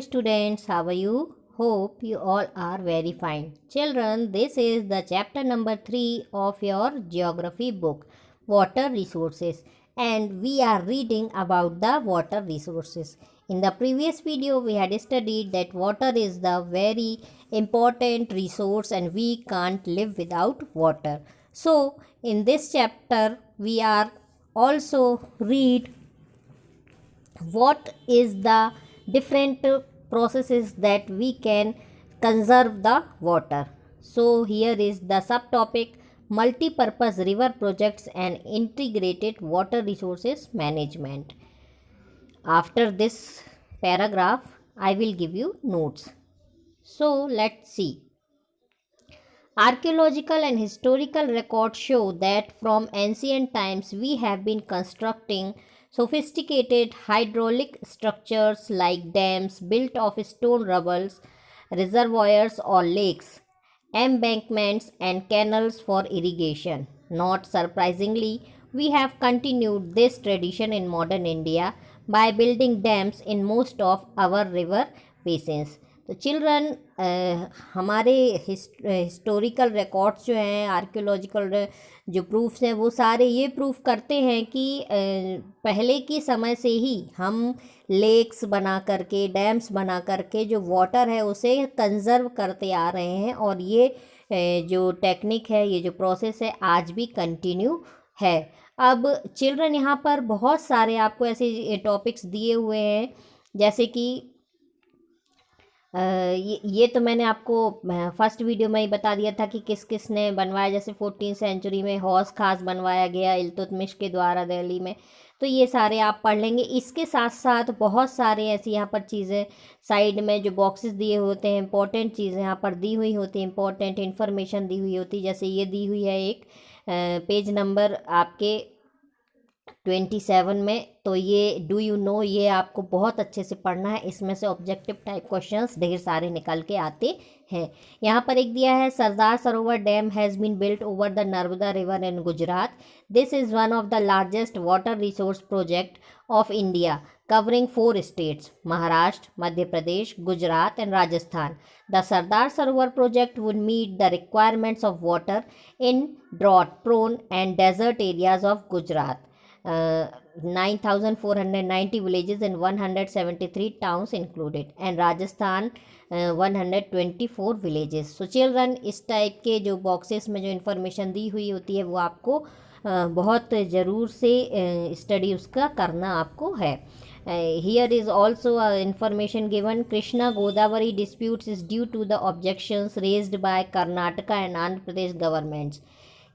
students, how are you? Hope you all are very fine. Children, this is the chapter number 3 of your geography book, Water Resources, and we are reading about the water resources. In the previous video, we had studied that water is the very important resource and we can't live without water. So, in this chapter, we are also read what is the different processes that we can conserve the water. So here is the subtopic multi-purpose river projects and integrated water resources management. After this paragraph I will give you notes. So let's see. Archaeological and historical records show that from ancient times we have been constructing sophisticated hydraulic structures like dams built of stone rubbles, reservoirs or lakes, embankments and canals for irrigation. Not surprisingly, we have continued this tradition in modern India by building dams in most of our river basins. तो children हमारे historical records जो हैं, archaeological जो proofs हैं, वो सारे ये proof करते हैं कि पहले के समय से ही हम लेक्स बना करके, डैम्स बना करके जो वाटर है उसे कंज़र्व करते आ रहे हैं और ये जो टेक्निक है, ये जो प्रोसेस है आज भी कंटिन्यू है. अब चिल्ड्रन यहाँ पर बहुत सारे आपको ऐसे टॉपिक्स दिए हुए हैं, जैसे कि ये तो मैंने आपको फर्स्ट वीडियो में ही बता दिया था कि किस किस ने बनवाया. जैसे 14th सेंचुरी में हौस खास बनवाया गया इल्तुतमिश के द्वारा दिल्ली में. तो ये सारे आप पढ़ लेंगे. इसके साथ साथ बहुत सारे ऐसी यहाँ पर चीज़ें साइड में जो बॉक्सेस दिए होते हैं, इंपॉर्टेंट चीज़ें यहाँ पर दी हुई होती हैं, इंपॉर्टेंट इन्फॉर्मेशन दी हुई होती है. जैसे ये दी हुई है एक पेज नंबर आपके 27 में. तो ये डू यू नो, ये आपको बहुत अच्छे से पढ़ना है. इसमें से ऑब्जेक्टिव टाइप क्वेश्चंस ढेर सारे निकल के आते हैं. यहाँ पर एक दिया है Sardar Sarovar dam has been built over the Narmada river in Gujarat. This is one of the largest water resource project of India covering 4 states Maharashtra, Madhya Pradesh, Gujarat and Rajasthan. The Sardar Sarovar project would meet the requirements of water in drought prone and desert areas of Gujarat. 9,490 villages and 173 towns included, and Rajasthan 124 villages. So children, इस type के जो boxes में जो information दी हुई होती है वो आपको बहुत ज़रूर से स्टडी उसका करना आपको है. Here is also information given. Krishna Godavari disputes is due to the objections raised by Karnataka and Andhra Pradesh governments.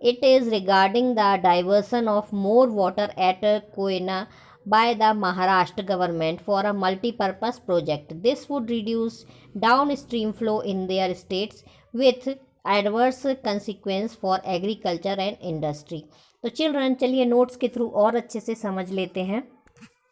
It is regarding the diversion of more water at Koyna by the Maharashtra government for a multi-purpose project. This would reduce downstream flow in their states with adverse consequence for agriculture and industry. तो children चलिए notes के through और अच्छे से समझ लेते हैं.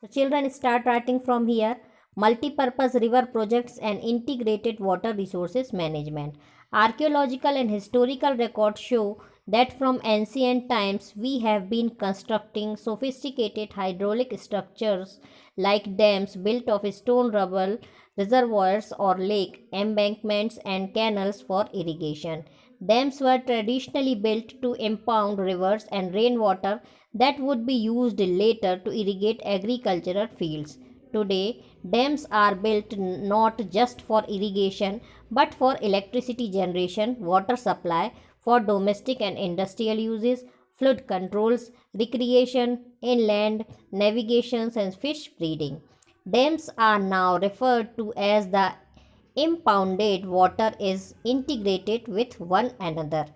So children, start writing from here. Multi-purpose river projects and integrated water resources management. Archaeological and historical records show that from ancient times we have been constructing sophisticated hydraulic structures like dams built of stone rubble, reservoirs or lake embankments and canals for irrigation. Dams were traditionally built to impound rivers and rainwater that would be used later to irrigate agricultural fields. Today, dams are built not just for irrigation but for electricity generation, water supply for domestic and industrial uses, flood controls, recreation, inland navigations and fish breeding. Dams are now referred to as the impounded water is integrated with one another.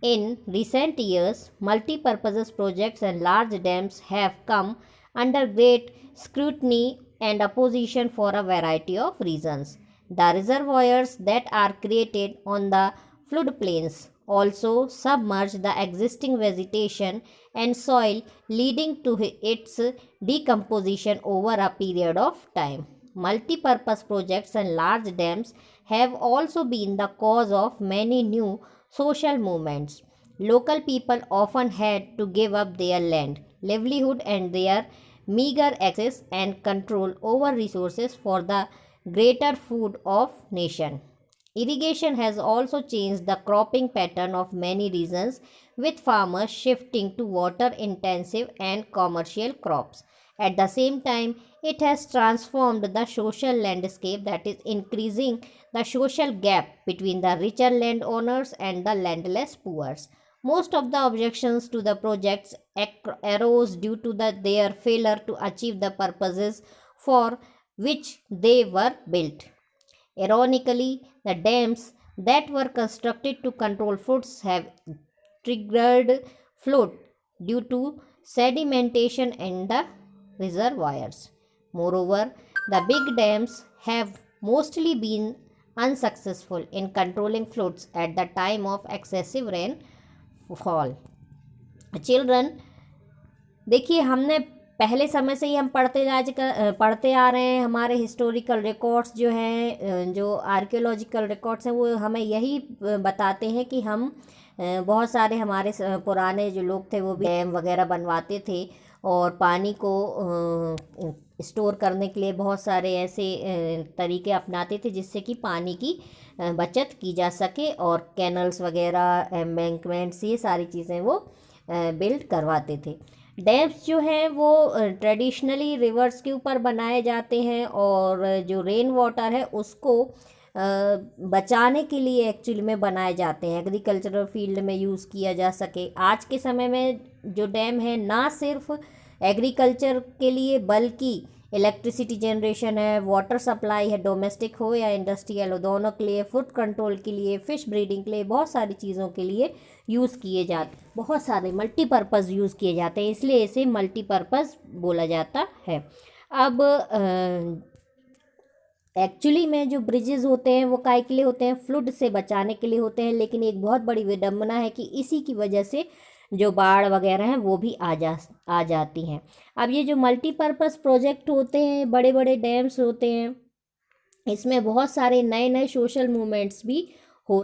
In recent years, multi-purpose projects and large dams have come under great scrutiny and opposition for a variety of reasons. The reservoirs that are created on the floodplains also submerge the existing vegetation and soil, leading to its decomposition over a period of time. Multi-purpose projects and large dams have also been the cause of many new social movements. Local people often had to give up their land, livelihood, and their meager access and control over resources for the greater food of nation. Irrigation has also changed the cropping pattern of many regions, with farmers shifting to water intensive and commercial crops. At the same time, it has transformed the social landscape, that is, increasing the social gap between the richer landowners and the landless poor. Most of the objections to the projects arose due to their failure to achieve the purposes for which they were built. Ironically, the dams that were constructed to control floods have triggered flood due to sedimentation in the reservoirs. Moreover, the big dams have mostly been unsuccessful in controlling floods at the time of excessive rainfall. Children, देखिए हमने पहले समय से ही हम पढ़ते आ रहे हैं। हमारे हिस्टोरिकल रिकॉर्ड्स जो हैं, जो आर्कियोलॉजिकल रिकॉर्ड्स हैं, वो हमें यही बताते हैं कि हम बहुत सारे हमारे पुराने जो लोग थे वो भी डैम वगैरह बनवाते थे और पानी को स्टोर करने के लिए बहुत सारे ऐसे तरीके अपनाते थे जिससे कि पानी की बचत की जा सके, और कैनल्स वगैरह, एम्बैंकमेंट्स, ये सारी चीज़ें वो बिल्ड करवाते थे। डैम्स जो हैं वो ट्रेडिशनली रिवर्स के ऊपर बनाए जाते हैं और जो रेन वाटर है उसको बचाने के लिए एक्चुअली में बनाए जाते हैं, एग्रीकल्चरल फील्ड में यूज़ किया जा सके। आज के समय में जो डैम है ना सिर्फ एग्रीकल्चर के लिए बल्कि इलेक्ट्रिसिटी जनरेशन है, वाटर सप्लाई है, डोमेस्टिक हो या इंडस्ट्रियल हो, दोनों के लिए, फूड कंट्रोल के लिए, फ़िश ब्रीडिंग के लिए, बहुत सारी चीज़ों के लिए यूज़ किए जाते, बहुत सारे मल्टीपर्पज़ यूज़ किए जाते हैं, इसलिए इसे मल्टीपर्पज़ बोला जाता है। अब एक्चुअली में जो ब्रिजेज़ होते हैं वो काहे के लिए होते हैं? फ्लड से बचाने के लिए होते हैं, लेकिन एक बहुत बड़ी विडम्बना है कि इसी की वजह से जो बाढ़ वगैरह हैं वो भी आ जाती हैं। अब ये जो मल्टीपर्पज़ प्रोजेक्ट होते हैं, बड़े बड़े डैम्स होते हैं, इसमें बहुत सारे नए नए सोशल मूवमेंट्स भी हो।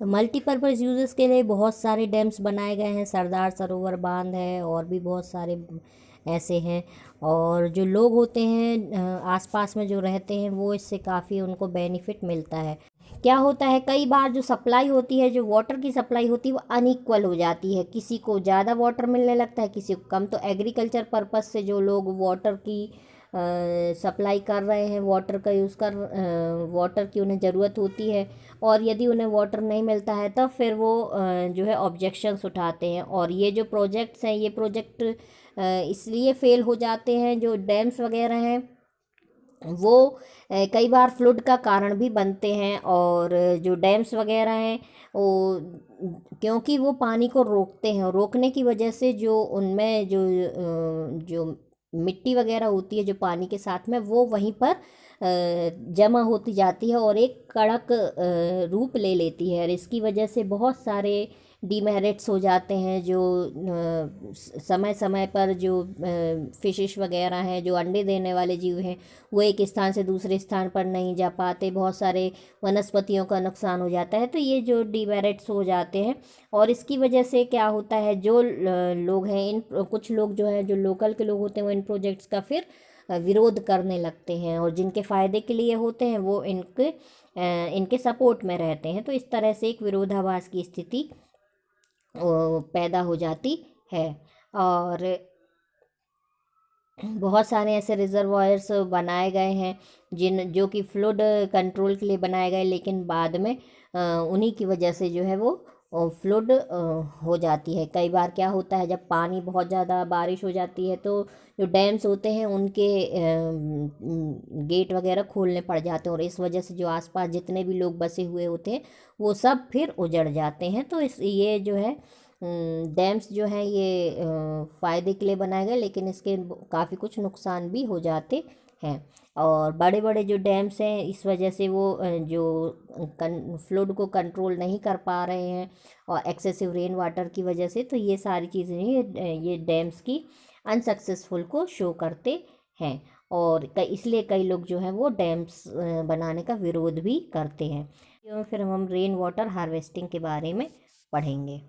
तो मल्टीपर्पज़ यूजेस के लिए बहुत सारे डैम्स बनाए गए हैं, सरदार सरोवर बांध है और भी बहुत सारे ऐसे हैं। और जो लोग होते हैं आसपास में जो रहते हैं वो इससे काफ़ी उनको बेनिफिट मिलता है। क्या होता है, कई बार जो सप्लाई होती है, जो वाटर की सप्लाई होती है वो अनइक्वल हो जाती है, किसी को ज़्यादा वाटर मिलने लगता है, किसी को कम। तो एग्रीकल्चर पर्पस से जो लोग वाटर की सप्लाई कर रहे हैं, वाटर का यूज़ कर वाटर की उन्हें ज़रूरत होती है, और यदि उन्हें वाटर नहीं मिलता है तब फिर वो जो है ऑब्जेक्शंस उठाते हैं। और ये जो प्रोजेक्ट्स हैं, ये प्रोजेक्ट इसलिए फ़ेल हो जाते हैं, जो डैम्स वगैरह हैं वो कई बार फ्लड का कारण भी बनते हैं। और जो डैम्स वगैरह हैं वो क्योंकि वो पानी को रोकते हैं, और रोकने की वजह से जो उनमें जो मिट्टी वगैरह होती है जो पानी के साथ में, वो वहीं पर जमा होती जाती है और एक कड़क रूप ले लेती है, और इसकी वजह से बहुत सारे डीमेरिट्स हो जाते हैं। जो समय समय पर जो फिशिश वगैरह हैं, जो अंडे देने वाले जीव हैं, वो एक स्थान से दूसरे स्थान पर नहीं जा पाते, बहुत सारे वनस्पतियों का नुकसान हो जाता है। तो ये जो डीमेरिट्स हो जाते हैं, और इसकी वजह से क्या होता है, जो लोग हैं, इन कुछ लोग जो हैं, जो लोकल के लोग होते हैं, वो इन प्रोजेक्ट्स का फिर विरोध करने लगते हैं, और जिनके फ़ायदे के लिए होते हैं वो इनके सपोर्ट में रहते हैं। तो इस तरह से एक विरोधाभास की स्थिति पैदा हो जाती है। और बहुत सारे ऐसे रिजर्वायर्स बनाए गए हैं जो कि फ्लड कंट्रोल के लिए बनाए गए, लेकिन बाद में उन्हीं की वजह से जो है वो फ्लड हो जाती है। कई बार क्या होता है, जब पानी बहुत ज़्यादा बारिश हो जाती है तो जो डैम्स होते हैं उनके गेट वगैरह खोलने पड़ जाते हैं, और इस वजह से जो आसपास जितने भी लोग बसे हुए होते हैं वो सब फिर उजड़ जाते हैं। तो ये जो है डैम्स जो हैं ये फ़ायदे के लिए बनाए गए, लेकिन इसके काफ़ी कुछ नुकसान भी हो जाते हैं। और बड़े बड़े जो डैम्स हैं इस वजह से वो जो फ्लड को कंट्रोल नहीं कर पा रहे हैं, और एक्सेसिव रेन वाटर की वजह से, तो ये सारी चीज़ें ये डैम्स की अनसक्सेसफुल को शो करते हैं। और इसलिए कई लोग जो हैं वो डैम्स बनाने का विरोध भी करते हैं। फिर हम रेन वाटर हार्वेस्टिंग के बारे में पढ़ेंगे।